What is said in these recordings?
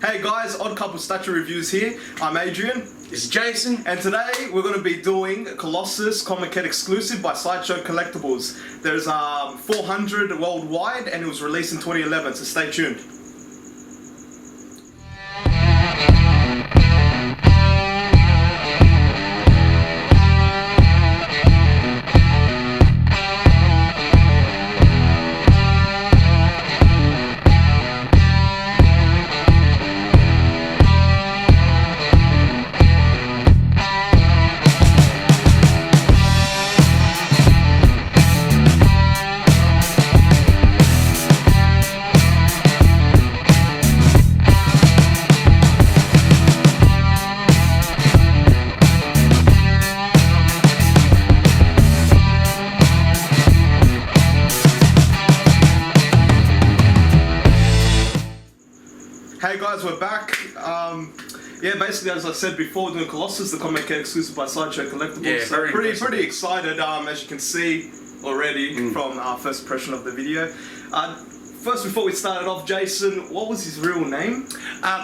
Hey guys, Odd Couple Statue Reviews here. I'm Adrian. This is Jason. And today we're going to be doing Colossus Comiquette Exclusive by Sideshow Collectibles. There's 400 worldwide and it was released in 2011, so stay tuned. Hey guys, we're back. Yeah, basically as I said before, we're doing Colossus, the Comiquette exclusive by Sideshow Collectibles. Yeah, so pretty excited, as you can see already from our first impression of the video. First, before we started off, Jason, what was his real name?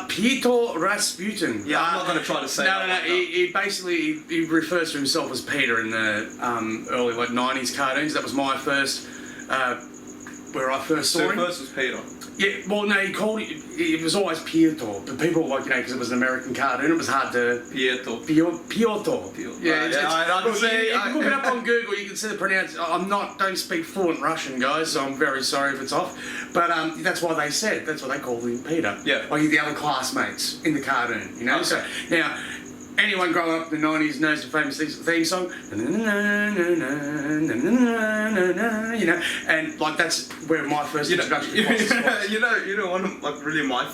Piotr Rasputin. Yeah, I'm not going to try to say that. No. He basically he refers to himself as Peter in the early 90s cartoons. That was my first, where I first saw him. So first was Peter. Yeah, well, no, he called it was always Piotr. But people, because it was an American cartoon, it was hard to... Piotr. Yeah, I can see. If you look it up on Google, you can see the pronunciation. Don't speak fluent Russian, guys, so I'm very sorry if it's off. But that's why they said, that's what they called him, Peter. Yeah. Like the other classmames in the cartoon, you know? Okay. So, now... Anyone growing up in the 90s knows the famous theme song, you know, and like that's where my first introduction to Colossus was. You know, one of really my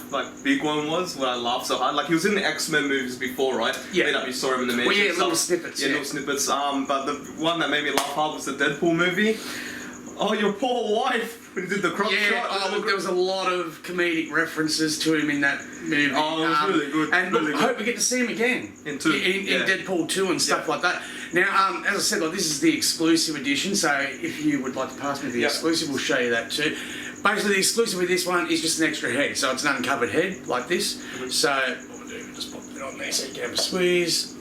big one was when I laughed so hard. Like he was in the Xmen movies before, right? Yeah. You saw him in the mentions. Well, yeah, little snippets. Yeah, little snippets. But the one that made me laugh hard was the Deadpool movie. Oh, your poor wife! When he did the crop shot. Yeah, look, there was a lot of comedic references to him in that movie. Oh, it was really good. And really look, I hope we get to see him again. In Deadpool 2 and stuff like that. Now, as I said, this is the exclusive edition, so if you would like to pass me the exclusive, we'll show you that too. Basically, the exclusive with this one is just an extra head, so it's an uncovered head, like this. So, what we'll do, just pop it on there so you can have a squeeze.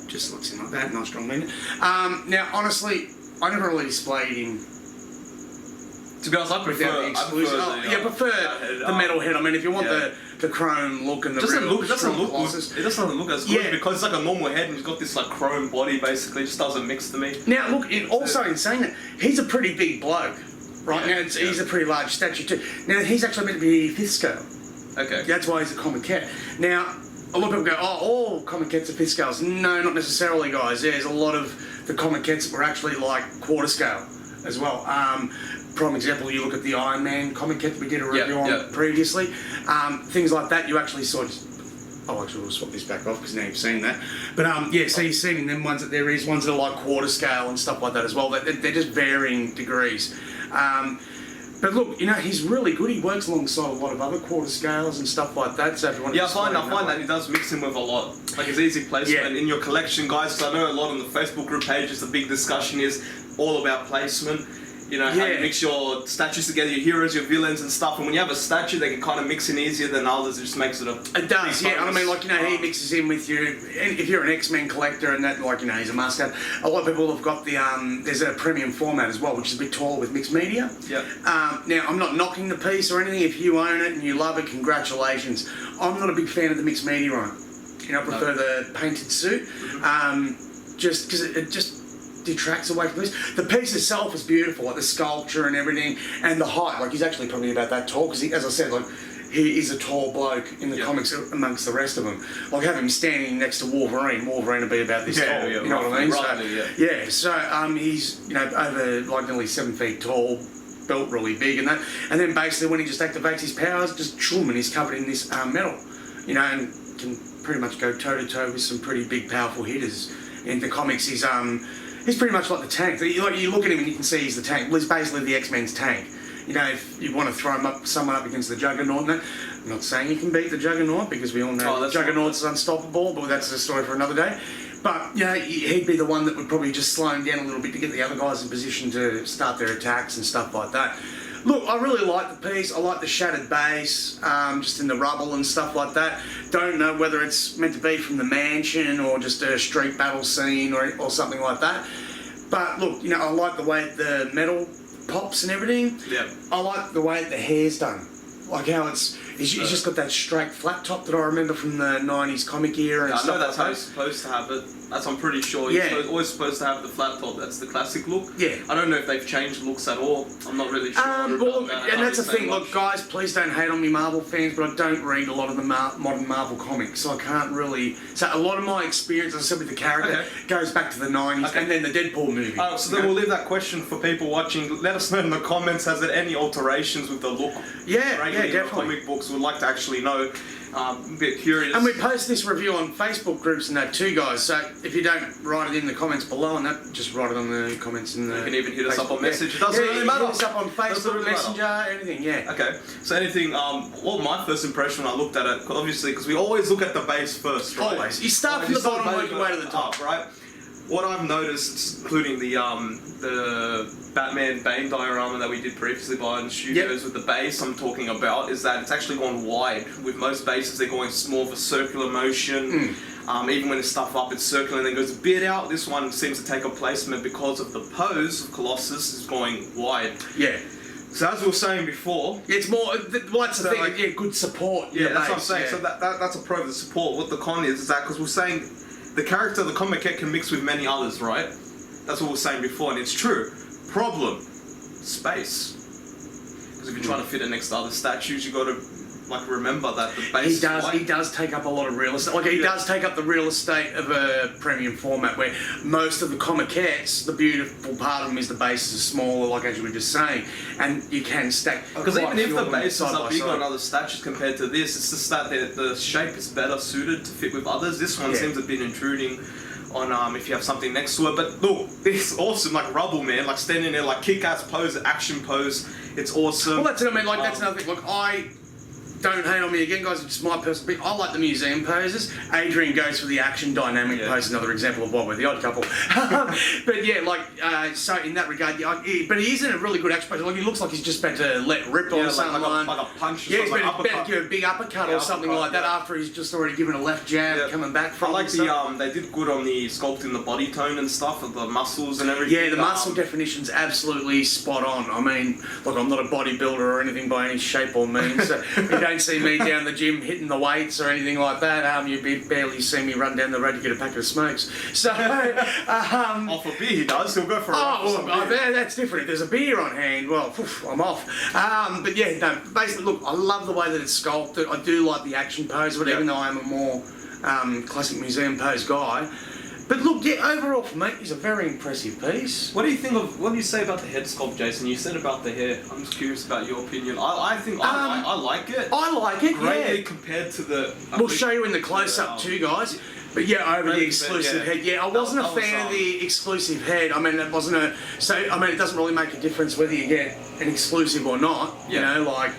Just looks in like that, nice strong leaning. Now, honestly, I never really displayed him. To be honest, I prefer the metal head. I mean, if you want the chrome look and the it doesn't look as good because it's like a normal head and he's got this like chrome body basically. It just doesn't mix to me. Now, look, also in saying that, he's a pretty big bloke. Right now, he's a pretty large statue too. Now, he's actually meant to be 5th scale. Okay. That's why he's a comiquette. Now, a lot of people go, oh, all comiquettes are 5th scales. No, not necessarily, guys. There's a lot of the comiquettes that were actually like 1/4 scale as well. Prime example, you look at the Iron Man comiquette that we did a review on previously. Things like that, you actually saw. Oh, actually, we'll swap this back off because now you've seen that. But yeah, so you've seen in them ones that there is ones that are like 1/4 scale and stuff like that as well. They're just varying degrees. But look, he's really good. He works alongside a lot of other 1/4 scales and stuff like that. So if you want to I find that he does mix in with a lot. Like it's easy placement in your collection, guys. Because I know a lot on the Facebook group pages, the big discussion is all about placement. How you mix your statues together, your heroes, your villains and stuff. And when you have a statue, they can kind of mix in easier than others. It just makes it It does, yeah. I mean, he mixes in with you. And if you're an Xmen collector and that, he's a must-have. A lot of people have got the, there's a premium format as well, which is a bit taller with mixed media. Yeah. Now, I'm not knocking the piece or anything. If you own it and you love it, congratulations. I'm not a big fan of the mixed media on it. I prefer the painted suit. Just because it just detracts away from this. The piece itself is beautiful, like the sculpture and everything, and the height. He's actually probably about that tall because, as I said, he is a tall bloke in the comics amongst the rest of them. Have him standing next to Wolverine. Wolverine would be about this tall. You know what I mean? So he's over nearly 7 feet tall, built really big and that. And then basically when he just activates his powers, just and he's covered in this metal, and can pretty much go toe to toe with some pretty big, powerful hitters. In the comics, he's pretty much like the Tank. You look at him and you can see he's the Tank. Well, he's basically the X-Men's Tank. If you want to throw someone up against the Juggernaut, and that, I'm not saying he can beat the Juggernaut because we all know Juggernaut's unstoppable, but that's a story for another day. But, you know, he'd be the one that would probably just slow him down a little bit to get the other guys in position to start their attacks and stuff like that. Look, I really like the piece. I like the shattered base, just in the rubble and stuff like that. Don't know whether it's meant to be from the mansion or just a street battle scene or something like that. But look, you know, I like the way the metal pops and everything. Yeah. I like the way the hair's done. Like how he's just got that straight flat top that I remember from the 90s comic era and stuff. I know that's how you're supposed to have it. That's, I'm pretty sure. You're always supposed to have the flat top. That's the classic look. Yeah. I don't know if they've changed looks at all. I'm not really sure. Well, and that's the thing. Look, guys, please don't hate on me, Marvel fans, but I don't read a lot of the modern Marvel comics, so I can't really. So a lot of my experience, as I said, with the character goes back to the 90s and then the Deadpool movie. So then we'll leave that question for people watching. Let us know in the comments. Has there any alterations with the look? Yeah, definitely. Comic books would like to actually know. A bit curious. And we post this review on Facebook groups and that too, guys. So if you don't write it in the comments below and that, just write it on the comments in the. You can even hit us Facebook. up on Messenger. It doesn't really matter. Hit us up on Facebook, Messenger, anything. Yeah. Okay. So anything. Well, my first impression when I looked at it, obviously, because we always look at the base first, right? Always. You start from the bottom, work your way to the top, right? What I've noticed, including the Batman Bane diorama that we did previously by the studios with the base I'm talking about, is that it's actually gone wide. With most bases, they're going more of a circular motion. Even when it's stuff up, it's circular and then goes a bit out. This one seems to take a placement because of the pose of Colossus is going wide. Yeah. So as we were saying before, it's more. What's the thing? Like, good support. Yeah, that's what I'm saying. So that's a pro of the support. What the con is that because we're saying. The character of the Comiquette can mix with many others, right? That's what we were saying before, and it's true. Problem, space. Because if you're trying to fit it next to other statues, you got to remember that the base. He does take up a lot of real estate. Like he does take up the real estate of a premium format, where most of the Comiquettes, the beautiful part of them is the bases are smaller, like as you were just saying, and you can stack. Because even if the bases are bigger on other statues compared to this, it's just that the shape is better suited to fit with others. This one seems a bit intruding on if you have something next to it. But look, this is awesome, like rubble, man, like standing there, like kick-ass pose, action pose. It's awesome. Well, that's it. I mean, like that's another thing. Look, don't hate on me again, guys. It's just my personal opinion. I like the museum poses. Adrian goes for the action dynamic pose. Another example of why we're the odd couple. But yeah, so in that regard, but he is in a really good action pose. Like he looks like he's just about to let rip on someone. Like a punch. Yeah, he's about to give a big uppercut or something like that after he's just already given a left jab coming back from. I like they did good on the sculpting the body tone and stuff of the muscles and everything. Yeah, the muscle definition's absolutely spot on. I mean, look, I'm not a bodybuilder or anything by any shape or means. So you don't see me down the gym hitting the weights or anything like that. You barely see me run down the road to get a packet of smokes. So, off a beer he does. He'll go for that's different. If there's a beer on hand, well, I'm off. But yeah, no, basically, look, I love the way that it's sculpted. I do like the action pose, but even though I'm a more classic museum pose guy. But look, overall for me, it's a very impressive piece. What do you say about the head sculpt, Jason? You said about the hair. I'm just curious about your opinion. I think I like it. I like it, greatly compared to the. We'll show you in the close-up too, guys. But over the exclusive head. Yeah, I wasn't a fan of the exclusive head. I mean, it wasn't a. So I mean, it doesn't really make a difference whether you get an exclusive or not. You know, like.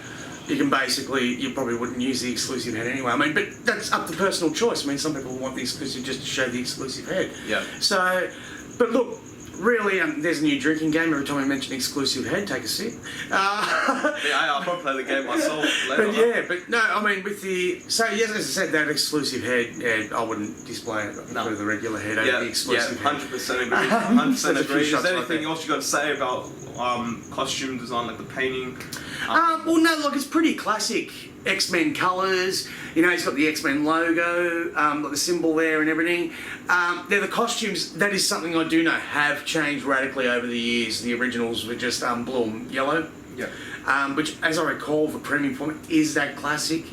You can you probably wouldn't use the exclusive head anyway. I mean, but that's up to personal choice. I mean, some people want the exclusive just to show the exclusive head. Yeah. So, but look, really, there's a new drinking game. Every time I mention exclusive head, take a sip. I'll probably play the game myself later. But no, I mean, with as I said, that exclusive head, I wouldn't display it for the regular head over the exclusive head. 100% agree. 100% agree. Is there anything else you got to say about costume design, like the painting? Well, no, look, it's pretty classic Xmen colours. You know, he's got the Xmen logo, got the symbol there and everything. They're the costumes. That is something I do know have changed radically over the years. The originals were just blue and yellow. Yeah. Which, as I recall, the premium format is that classic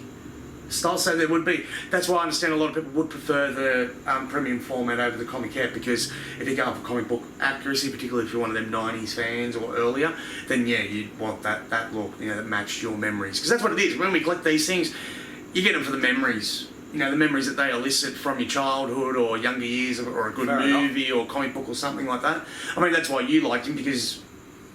style. So there would be. That's why I understand a lot of people would prefer the premium format over the Comiquette, because if you're going for comic book accuracy, particularly if you're one of them 90s fans or earlier, then yeah, you'd want that look, that matched your memories. Because that's what it is. When we collect these things, you get them for the memories. The memories that they elicit from your childhood or younger years, or a good movie or comic book or something like that. I mean, that's why you liked him, because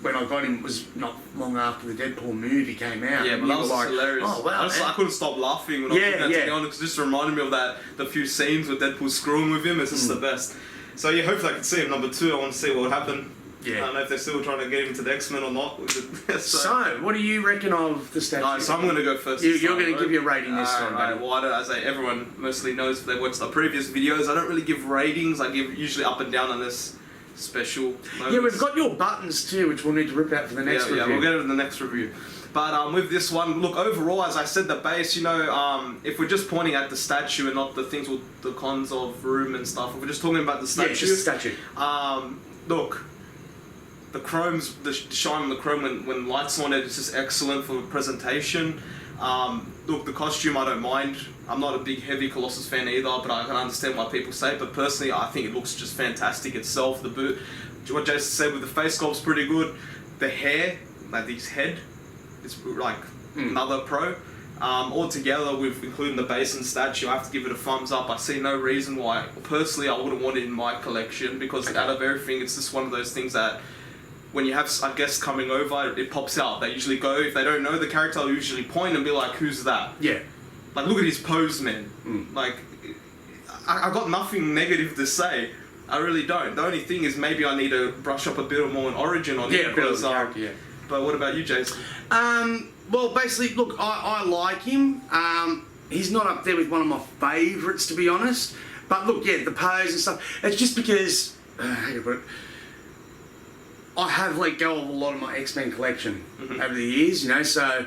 when I got him, it was not long after the Deadpool movie came out. Yeah, but that was hilarious. Oh, wow, I couldn't stop laughing when I was looking at it, to be honest, because it just reminded me of the few scenes with Deadpool screwing with him. It's just the best. So yeah, hopefully I can see him number 2. I want to see what would happen. Yeah. I don't know if they're still trying to get him to the Xmen or not. So, what do you reckon of the statue? So I'm going to go first. You're going to give your rating this time, right. Well, as everyone mostly knows if they watched the previous videos, I don't really give ratings. I give usually up and down unless special moments. Yeah, we've got your buttons too, which we'll need to rip out for the next review. Yeah, we'll get it in the next review. But with this one, look, overall, as I said, the base, you know, if we're just pointing at the statue and not the things with the cons of room and stuff, if we're just talking about the statue. Yeah, just the statue. Look, the chrome's, the shine on the chrome when lights on it is just excellent for the presentation. Look, the costume I don't mind. I'm not a big heavy Colossus fan either, but I can understand why people say it. But personally, I think it looks just fantastic itself. The boot, what Jason said with the face sculpt's pretty good. The hair, like his head, it's like another pro. Altogether, with including the base and statue, I have to give it a thumbs up. I see no reason why, personally, I wouldn't want it in my collection because out of everything, it's just one of those things that when you have a guest coming over, it pops out. They usually go, if they don't know the character, they'll usually point and be like, who's that? Yeah. Like, look at his pose, man. Like, I got nothing negative to say. I really don't. The only thing is maybe I need to brush up a bit more on origin on it. Because, yeah. But what about you, Jason? Well, basically, look, I like him. He's not up there with one of my favourites, to be honest. But look, yeah, the pose and stuff. It's just because, how do you put it? I have let go of a lot of my X-Men collection over the years, you know, so...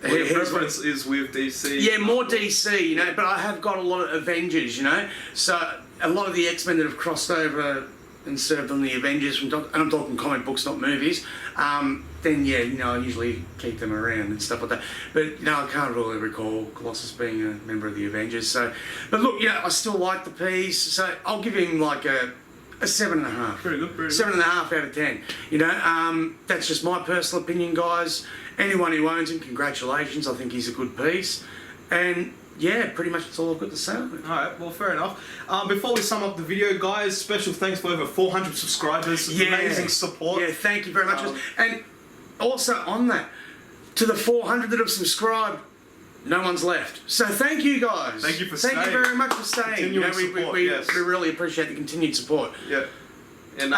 Well, your preference is with DC? Yeah, more DC, you know, but I have got a lot of Avengers, you know, so a lot of the X-Men that have crossed over and served on the Avengers, and I'm talking comic books, not movies, then yeah, you know, I usually keep them around and stuff like that. But, you know, I can't really recall Colossus being a member of the Avengers, so... But look, you know, I still like the piece, so I'll give him like a 7.5. Pretty good, pretty 7.5 out of 10. You know, that's just my personal opinion, guys. Anyone who owns him, congratulations. I think he's a good piece. And yeah, pretty much that's all I've got to say. Alright, well, fair enough. Before we sum up the video, guys, special thanks for over 400 subscribers. Yeah. Amazing support. Yeah, thank you very much. And also on that, to the 400 that have subscribed, no one's left. So thank you, guys. Thank you for staying. Thank you very much for staying. Continuing support, we yes. really appreciate the continued support. Yeah. And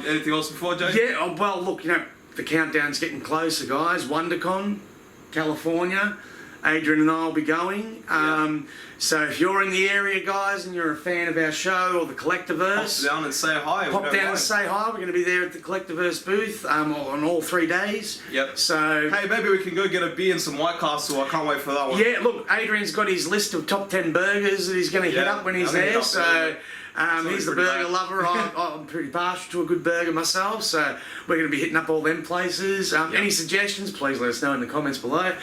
anything else before, Jay? Yeah, well, look, you know, the countdown's getting closer, guys. WonderCon, California. Adrian and I will be going. So if you're in the area, guys, and you're a fan of our show or the Collectiverse, pop down and say hi. Pop down and say hi. We're going to be there at the Collectiverse booth on all 3 days. Yep. So hey, maybe we can go get a beer and some White Castle. I can't wait for that one. Yeah, look, Adrian's got his list of top 10 burgers that he's going to hit up when he's there. So he's the burger lover. I'm pretty partial to a good burger myself. So we're going to be hitting up all them places. Any suggestions, please let us know in the comments below.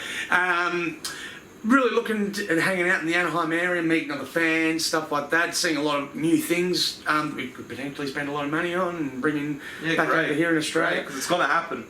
Really looking at hanging out in the Anaheim area, meeting other fans, stuff like that, seeing a lot of new things we could potentially spend a lot of money on and bringing back over here in Australia. Because it's going to happen.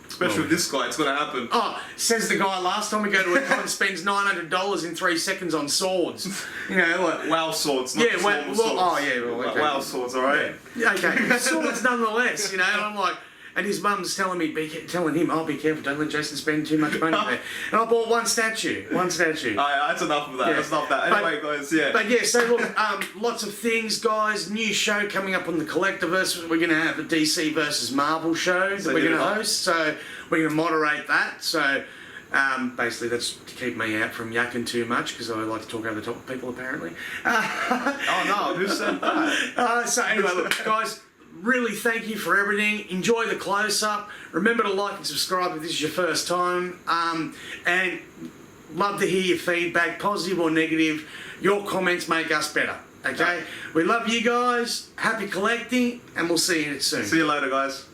Especially with this guy, it's going to happen. Oh, says the guy last time we go to a con spends $900 in 3 seconds on swords. You know, like... WoW swords, not swords. Oh, yeah, well, okay. WoW swords, alright? Yeah. Okay, swords nonetheless, you know, and I'm like... And his mum's telling him, oh, be careful, don't let Jason spend too much money there. And I bought one statue. Alright, that's enough of that, Yeah. That's enough of that. Anyway, guys, yeah. But yeah, so look, lots of things, guys. New show coming up on the Collectiverse. We're going to have a DC versus Marvel show that we're going to host. So we're going to moderate that. So basically that's to keep me out from yakking too much because I like to talk over the top of people, apparently. Oh, no, who said that? So anyway, look, guys, really thank you for everything. Enjoy the close-up. Remember to like and subscribe if this is your first time. And love to hear your feedback, positive or negative. Your comments make us better, okay? We love you guys. Happy collecting, and we'll see you soon. See you later, guys.